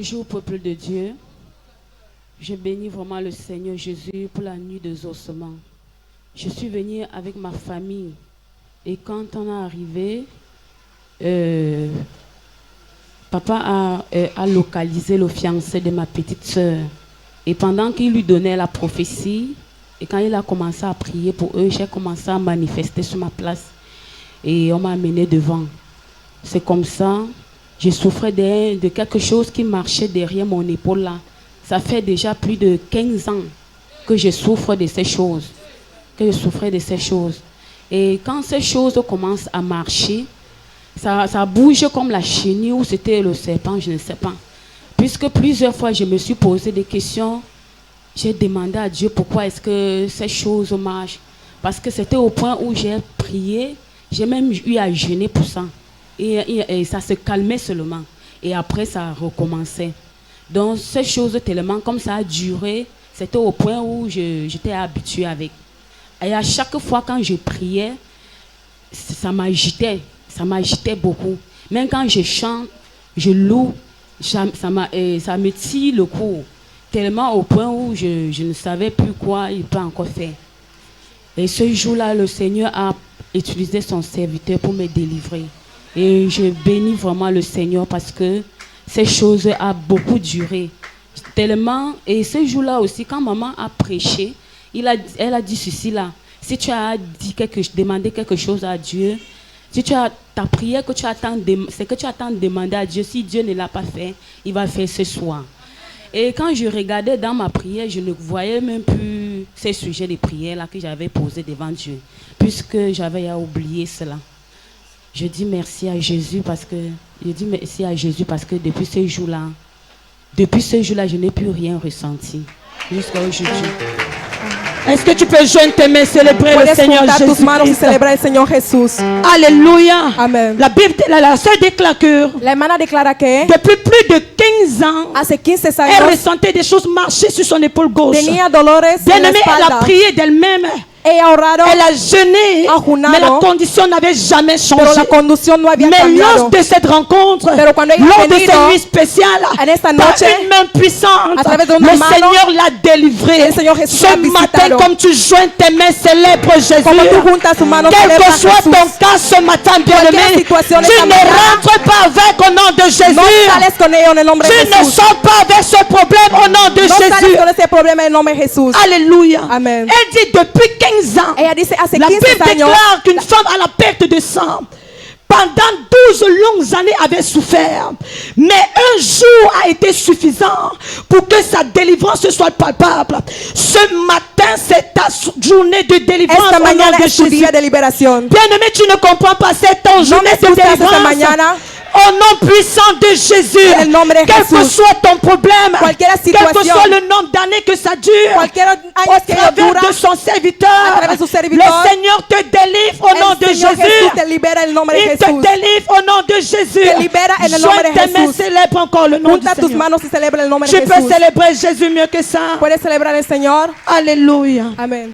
Bonjour peuple de Dieu. Je bénis vraiment le Seigneur Jésus pour la nuit des ossements. Je suis venue avec ma famille et quand on est arrivé, papa a localisé le fiancé de ma petite soeur. Et pendant qu'il lui donnait la prophétie, et quand il a commencé à prier pour eux, j'ai commencé à manifester sur ma place. Et on m'a amené devant. C'est comme ça, je souffrais de quelque chose qui marchait derrière mon épaule là. Ça fait déjà plus de 15 ans que je souffre de ces choses. Que je souffrais de ces choses. Et quand ces choses commencent à marcher, ça bouge comme la chenille ou c'était le serpent, je ne sais pas. Puisque plusieurs fois je me suis posé des questions, j'ai demandé à Dieu pourquoi est-ce que ces choses marchent. Parce que c'était au point où j'ai prié, j'ai même eu à jeûner pour ça. Et ça se calmait seulement. Et après ça recommençait. Donc ces choses tellement comme ça a duré, c'était au point où j'étais habituée avec. Et à chaque fois quand je priais, ça m'agitait beaucoup. Même quand je chante, je loue, ça me tire le cou. Tellement au point où je ne savais plus quoi il peut encore faire. Et ce jour-là, le Seigneur a utilisé son serviteur pour me délivrer. Et je bénis vraiment le Seigneur parce que ces choses ont beaucoup duré. Tellement, et ce jour-là aussi, quand maman a prêché, elle a dit ceci là. Si tu as demandé quelque chose à Dieu, si tu as ta prière c'est que tu attends de demander à Dieu, si Dieu ne l'a pas fait, il va faire ce soir. Et quand je regardais dans ma prière, je ne voyais même plus ces sujets de prière là que j'avais posés devant Dieu, puisque j'avais oublié cela. Je dis merci à Jésus parce que depuis ce jour-là, je n'ai plus rien ressenti jusqu'à aujourd'hui. Est-ce que tu peux joindre tes mains, célébrer le Seigneur Jésus? Alléluia. Amen. La Bible, la sœur déclare que depuis plus de 15 ans, elle ressentait des choses marcher sur son épaule gauche. Bien-aimée, elle a prié d'elle-même. Elle a jeûné, mais la condition n'avait jamais changé. Mais lors de cette rencontre, lors de cette nuit spéciale, par une main puissante, le Seigneur l'a délivré. Ce matin, comme tu joins tes mains, célèbre Jésus. Quel que soit ton cas ce matin, bien-aimé, tu ne rentres pas avec au nom de Jésus. Tu ne sors pas avec ce problème au nom de Jésus. Alléluia. Amen. Elle dit depuis 15 ans, la Bible déclare qu'une femme à la perte de sang pendant 12 longues années avait souffert, mais un jour a été suffisant pour que sa délivrance soit palpable. Ce matin, c'est ta journée de délivrance au nom de Jésus. Bien-aimé, tu ne comprends pas, c'est ton journée de délivrance. Au nom puissant de Jésus, quel que soit ton problème, quel que soit le nombre d'années que ça dure, au travers de son serviteur, le Seigneur te délivre au nom de Jésus. Il te délivre au nom de Jésus. Joins tes mains, célèbre encore le nom du Seigneur. Tu peux célébrer Jésus mieux que ça. Alléluia. Amen.